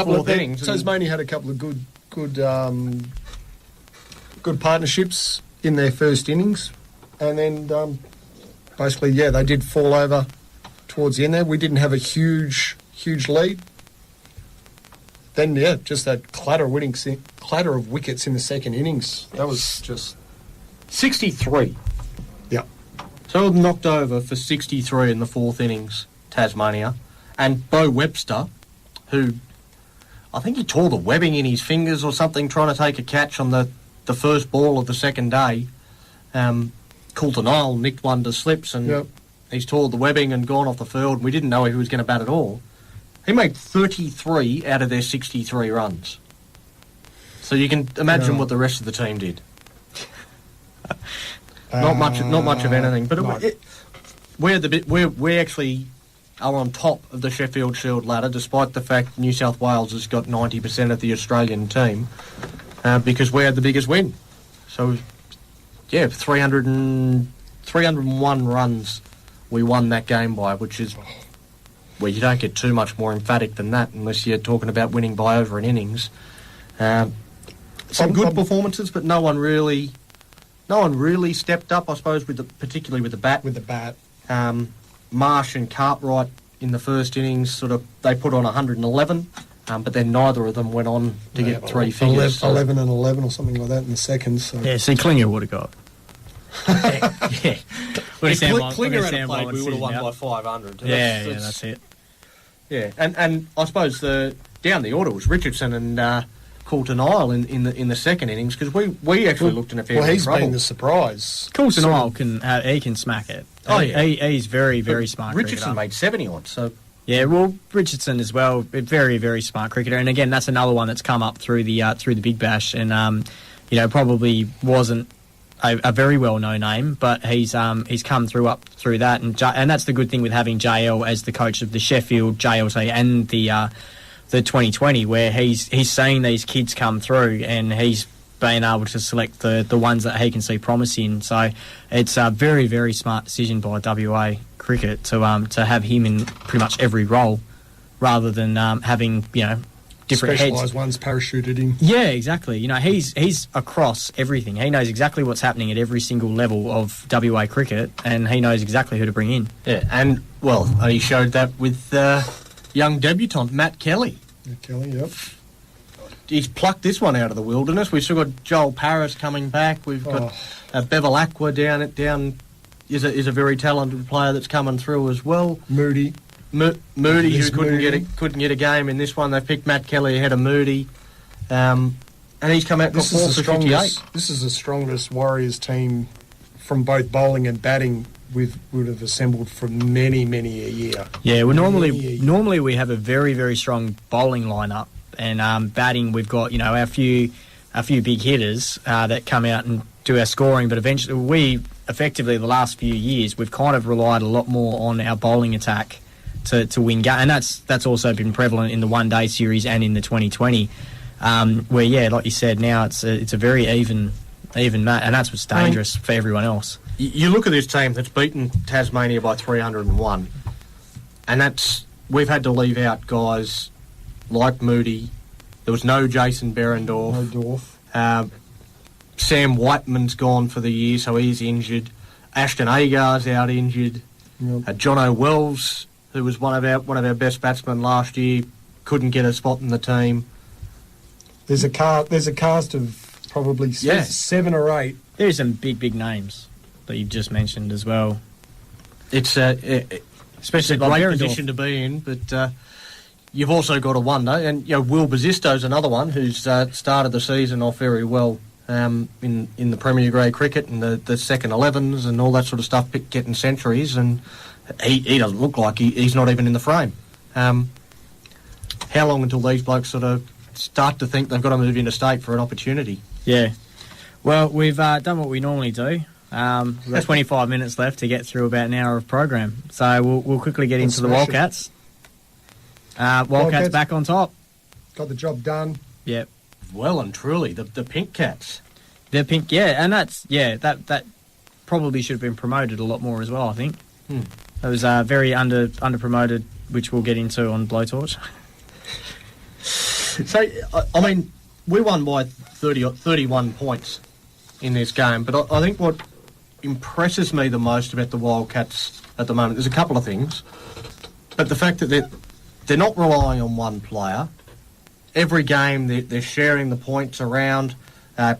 fourth innings. Tasmania had a couple of good partnerships in their first innings, and then basically, they did fall over towards the end there. We didn't have a huge lead. Then, just that clatter of wickets in the second innings. That was just 63. Yeah. So knocked over for 63 in the fourth innings, Tasmania. And Bo Webster, who I think he tore the webbing in his fingers or something trying to take a catch on the first ball of the second day. Coulter Isle nicked one to slips and he's tore the webbing and gone off the field. We didn't know he was going to bat at all. He made 33 out of their 63 runs. So you can imagine what the rest of the team did. Not much of anything. But we actually are on top of the Sheffield Shield ladder, despite the fact New South Wales has got 90% of the Australian team, because we had the biggest win. So, 301 runs we won that game by, which is... Well, you don't get too much more emphatic than that unless you're talking about winning by over an innings. Some good performances, but no one really stepped up, I suppose, particularly with the bat. With the bat. Marsh and Cartwright in the first innings, they put on 111, but then neither of them went on to get three figures. 11 and 11 or something like that in the second. So. Yeah, see, Klinger would have got. Yeah. Klinger had played, we would have won by 500. That's it. Yeah, and I suppose down the order was Richardson and Coulter Isle in the second innings, because we actually looked in a fair bit of trouble. Well, he's been the surprise. Coulter Isle can smack it. Oh, yeah. He's very, very smart. Richardson made 70 on, so... Yeah, well, Richardson as well, a very, very smart cricketer. And again, that's another one that's come up through the Big Bash, and probably wasn't a very well-known name, but he's come through that, and that's the good thing with having JL as the coach of the Sheffield JLT and the 2020, where he's seeing these kids come through, and he's being able to select the ones that he can see promise in. So it's a very, very smart decision by WA Cricket to have him in pretty much every role, rather than having different specialised ones parachuted in. Yeah, exactly. He's across everything. He knows exactly what's happening at every single level of WA cricket, and he knows exactly who to bring in. Yeah, and he showed that with young debutant Matt Kelly. Matt Kelly, yep. He's plucked this one out of the wilderness. We've still got Joel Paris coming back. We've got Bevel Aqua down is a very talented player that's coming through as well. Moody, who couldn't get a game in this one. They picked Matt Kelly ahead of Moody, and he's come out and got 4 for 58. This is the strongest Warriors team from both bowling and batting would have assembled for many a year. Yeah, well, normally we have a very, very strong bowling lineup, and batting we've got a few big hitters that come out and do our scoring, but eventually we effectively the last few years we've kind of relied a lot more on our bowling attack to win games, and that's also been prevalent in the one day series and in the 2020, where like you said, now it's a very even match, and that's what's dangerous for everyone else. You look at this team that's beaten Tasmania by 301, and we've had to leave out guys like Moody. There was no Jason Berendorf. Sam Whiteman's gone for the year, so he's injured. Ashton Agar's out injured. Yep. Jono Wells, who was one of our best batsmen last year, couldn't get a spot in the team. There's a cast of probably 7 or 8. There's some big names that you've just mentioned as well. It's especially a great position to be in, but you've also got to wonder, and Will Basisto's another one who's started the season off very well in the Premier Grade cricket and the second 11s and all that sort of stuff, getting centuries, and he doesn't look like he's not even in the frame. How long until these blokes sort of start to think they've got to move interstate for an opportunity? Yeah. Well, we've done what we normally do. We've got 25 minutes left to get through about an hour of program, so we'll quickly get into the Wildcats. Wildcats back on top. Got the job done. Yep. Well and truly, the Pink Cats. The Pink, and that probably should have been promoted a lot more as well, I think. It was very under promoted, which we'll get into on Blowtorch. So, I mean, we won by 31 points in this game, but I think what impresses me the most about the Wildcats at the moment, there's a couple of things, but the fact that they're not relying on one player. Every game they're sharing the points around.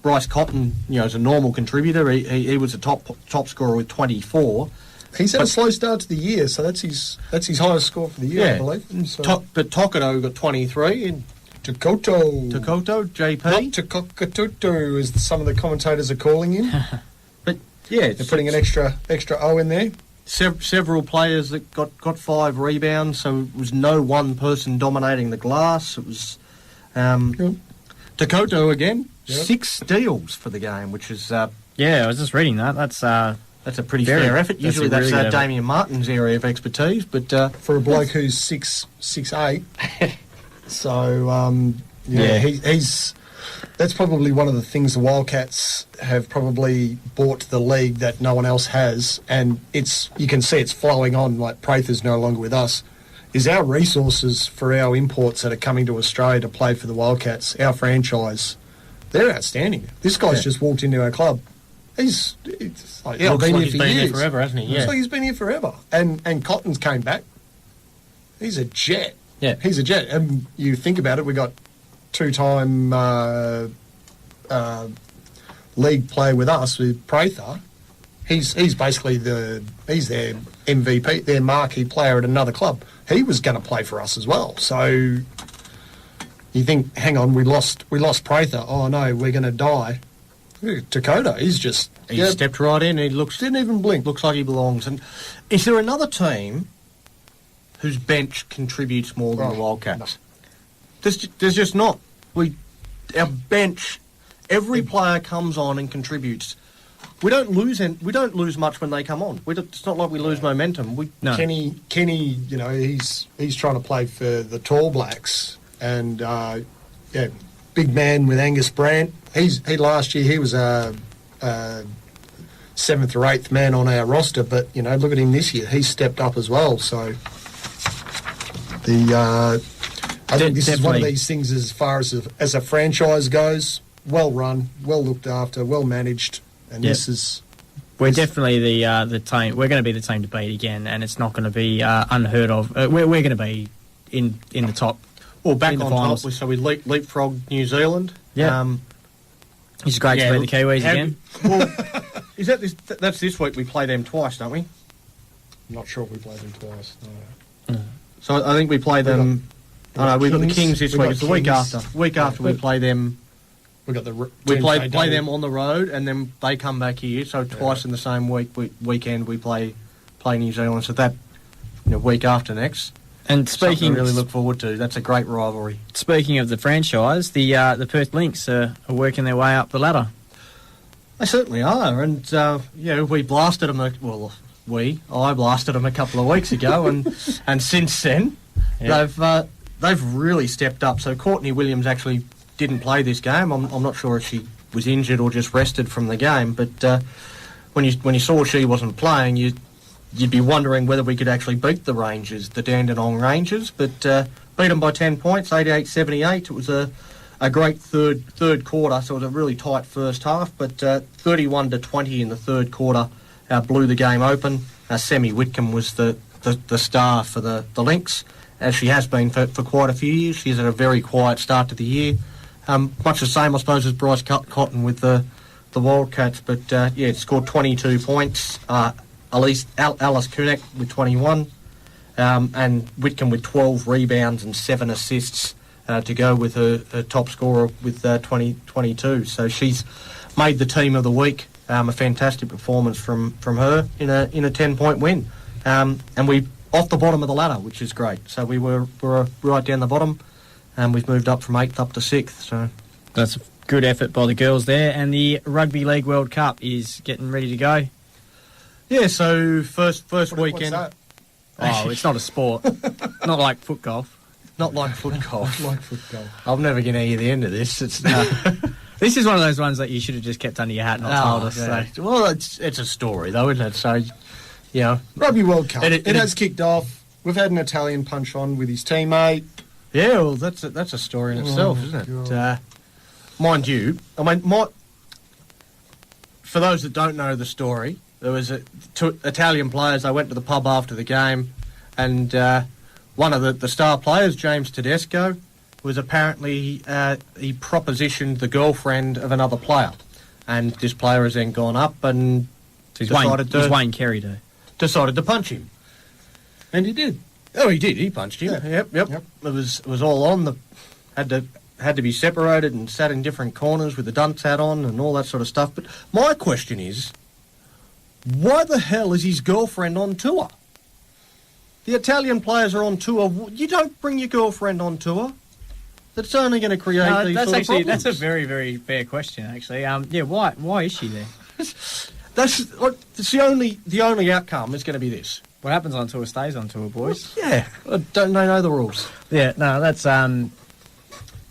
Bryce Cotton, is a normal contributor. He was a top scorer with 24. He's had a slow start to the year, so that's his highest score for the year, I believe. So. But Tokoto got 23 and Tokoto, JP. Not Tokoto, as some of the commentators are calling him. But yeah, they're putting an extra O in there. Several players that got 5 rebounds, so it was no one person dominating the glass. It was Tokoto again, 6 steals for the game, which is I was just reading that. That's a pretty fair effort. Usually that's really Damien Martin's area of expertise, but for a bloke who's 6'8", so he's. That's probably one of the things the Wildcats have probably brought to the league that no one else has, and you can see it's flowing on. Like Prather's no longer with us. Is our resources for our imports that are coming to Australia to play for the Wildcats, our franchise, they're outstanding. This guy's just walked into our club. He's like, been here for years. Forever, hasn't he? Yeah. Looks like he's been here forever. And Cotton's came back. He's a jet. Yeah. He's a jet. And you think about it, we got 2-time league player with us, with Prather. He's basically he's their MVP, their marquee player at another club. He was going to play for us as well. So you think, hang on, we lost Prather. Oh no, we're going to die. Dakota, he stepped right in. He didn't even blink. Looks like he belongs. And is there another team whose bench contributes more than the Wildcats? No. There's just not. Our bench, every player comes on and contributes. We don't lose much when they come on. It's not like we lose momentum. No. Kenny, he's trying to play for the Tall Blacks, and big man with Angus Brandt. Last year he was a 7th or 8th man on our roster, but look at him this year. He's stepped up as well. So I think this is one of these things as far as a franchise goes. Well run, well looked after, well managed. And we're definitely the team. We're going to be the team to beat again, and it's not going to be unheard of. We're going to be in the top. Well, back on finals. Top, so we leapfrog New Zealand. Yeah, it's great to beat the Kiwis again. Well, is that's this week? We play them twice, don't we? I'm not sure if we play them twice. No. So I think we play them. We've got the Kings this week. It's the week after. Week after we play them. We play them on the road, and then they come back here. So twice in the same weekend we play New Zealand. So that week after next. And something to really look forward to. That's a great rivalry. Speaking of the franchise, the Perth Lynx are working their way up the ladder. They certainly are, and we blasted them. I blasted them a couple of weeks ago, and since then they've really stepped up. So Courtney Williams actually didn't play this game. I'm not sure if she was injured or just rested from the game, but when you saw she wasn't playing, you'd be wondering whether we could actually beat the Rangers, the Dandenong Rangers, but beat them by 10 points, 88-78. It was a great third quarter, so it was a really tight first half, but 31-20 in the third quarter blew the game open. Semi Whitcomb was the star for the Lynx, as she has been for quite a few years. She's had a very quiet start to the year. Much the same, I suppose, as Bryce Cotton with the Wildcats, but scored 22 points. Alice Kunek with 21, and Whitcomb with 12 rebounds and 7 assists to go with her top scorer with 22. So she's made the team of the week. A fantastic performance from her in a 10-point win, and we off the bottom of the ladder, which is great. So we were right down the bottom, and we've moved up from 8th up to 6th. So that's a good effort by the girls there. And the Rugby League World Cup is getting ready to go. Yeah, so first weekend. What's that? Oh, it's not a sport. Not like foot golf. Not like foot golf. Like foot golf. I'm never going to hear the end of this. It's This is one of those ones that you should have just kept under your hat and not told us. Yeah. So. Well, it's a story, though, isn't it? So, Rugby World Cup. It has kicked off. We've had an Italian punch on with his teammate. Yeah, well, that's a story in itself, isn't it? Mind you, I mean, for those that don't know the story, there was two Italian players. They went to the pub after the game, and one of the star players, James Tedesco, was apparently he propositioned the girlfriend of another player, and this player has then gone up and decided Wayne Carey decided to punch him, and he did. Oh, he did. He punched him. Yeah. Yep. It was all on. Had to be separated and sat in different corners with the dunce hat on and all that sort of stuff. But my question is, why the hell is his girlfriend on tour? The Italian players are on tour. You don't bring your girlfriend on tour. That's only going to create these sort of problems. That's a very, very fair question, actually. Why is she there? That's the only outcome is going to be this. What happens on tour stays on tour, boys. Yeah, don't they know the rules? Yeah, no, that's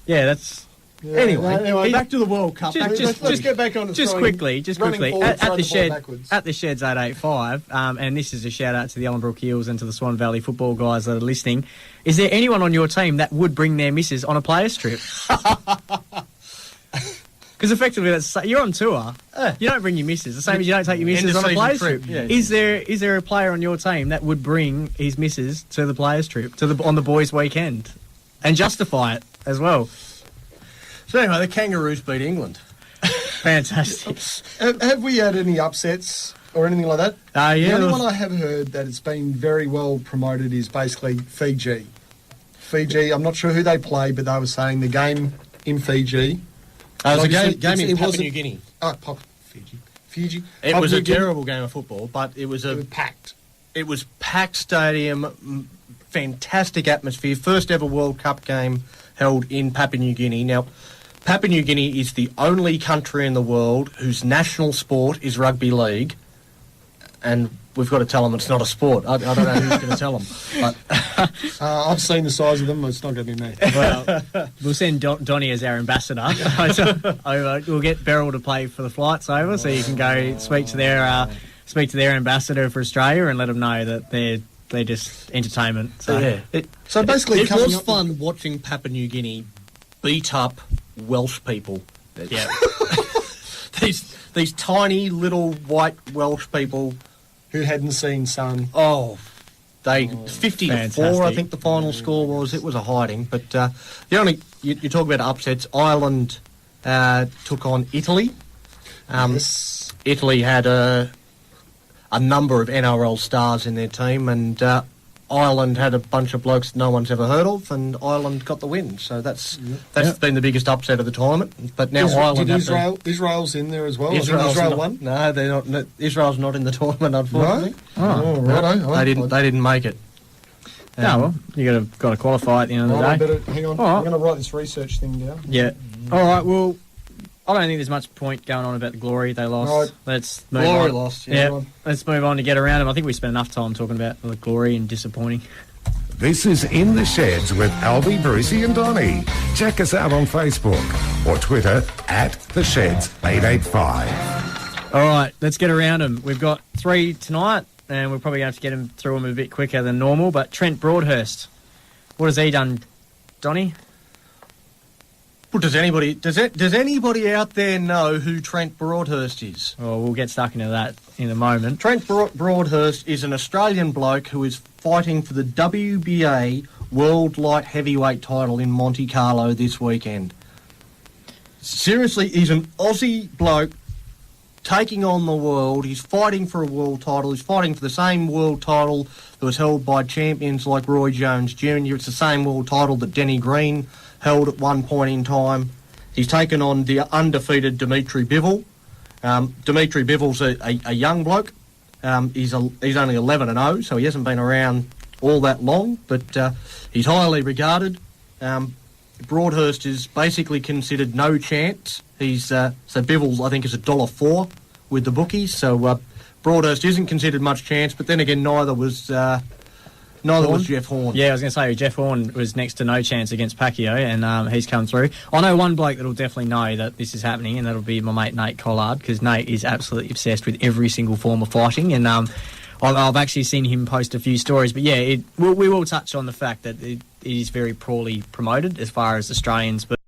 that's. Anyway, back to the World Cup. Let's get back on the Just throwing- quickly, running forward, at throwing the ball shed, backwards. at the Sheds 885, and this is a shout out to the Ellenbrook Eels and to the Swan Valley football guys that are listening. Is there anyone on your team that would bring their missus on a players trip? Because effectively, you're on tour. You don't bring your missus. The same as you don't take your missus on a players trip. Yeah. Is there a player on your team that would bring his missus to the players trip on the boys' weekend, and justify it as well? So anyway, the Kangaroos beat England. Fantastic. Have we had any upsets or anything like that? Yeah. The only one I have heard that it's been very well promoted is basically Fiji. Fiji, I'm not sure who they play, but they were saying the game in Fiji. It was a Obviously, game in it Papua wasn't- New Guinea. Fiji. It Papua was New a Guinea, terrible game of football, but it was It was packed. It was packed stadium, fantastic atmosphere. First ever World Cup game held in Papua New Guinea. Now, Papua New Guinea is the only country in the world whose national sport is rugby league, and we've got to tell them it's not a sport. I don't know who's going to tell them. But I've seen the size of them. It's not going to be me. Well, we'll send Donnie as our ambassador over. We'll get Beryl to pay for the flights over, so you can go speak to their ambassador for Australia and let them know that they're just entertainment. So yeah, So basically, it coming was up- fun watching Papua New Guinea beat up Welsh people. yeah. These tiny little white Welsh people. who hadn't seen sun. Oh, 50 to 4, I fantastic. think the final score was. It was a hiding. But the only you talk about upsets. Ireland took on Italy. Yes. Italy had a number of NRL stars in their team, and Ireland had a bunch of blokes no one's ever heard of, and Ireland got the win. So that's been the biggest upset of the tournament. But now Ireland Did have to- Israel's in there as well? Israel's Israel not- won? No, they're not. No, Israel's not in the tournament, unfortunately. Oh, righto. They didn't make it. Well, you got to qualify at the end of the Right, I day. better, hang on. All right. I'm going to write this research thing down. Yeah. All right. Well, I don't think there's much point going on about the Glory. They lost. Right. Let's move Glory on. lost. Yeah. Let's move on to get around them. I think we spent enough time talking about the Glory and disappointing. This is In the Sheds with Albie, Brucey and Donny. Check us out on Facebook or Twitter at The Sheds 885. All right, let's get around them. We've got 3 tonight, and we're probably going to have to get them through them a bit quicker than normal. But Trent Broadhurst, what has he done, Donny? Well, does anybody out there know who Trent Broadhurst is? Well, we'll get stuck into that in a moment. Trent Broadhurst is an Australian bloke who is fighting for the WBA World Light Heavyweight title in Monte Carlo this weekend. Seriously, he's an Aussie bloke taking on the world. He's fighting for a world title. He's fighting for the same world title that was held by champions like Roy Jones Jr. It's the same world title that Denny Green held at one point in time. He's taken on the undefeated Dimitri Bivol. Dimitri Bivol's a young bloke. He's only 11-0, so he hasn't been around all that long, but he's highly regarded. Broadhurst is basically considered no chance. So Bivol, I think, is $1.04 with the bookies. So Broadhurst isn't considered much chance, but then again, neither was Jeff Horn. Yeah, I was going to say, Jeff Horn was next to no chance against Pacquiao, and he's come through. I know one bloke that'll definitely know that this is happening, and that'll be my mate Nate Collard, because Nate is absolutely obsessed with every single form of fighting, and I've actually seen him post a few stories. But yeah, we will touch on the fact that it is very poorly promoted as far as Australians, but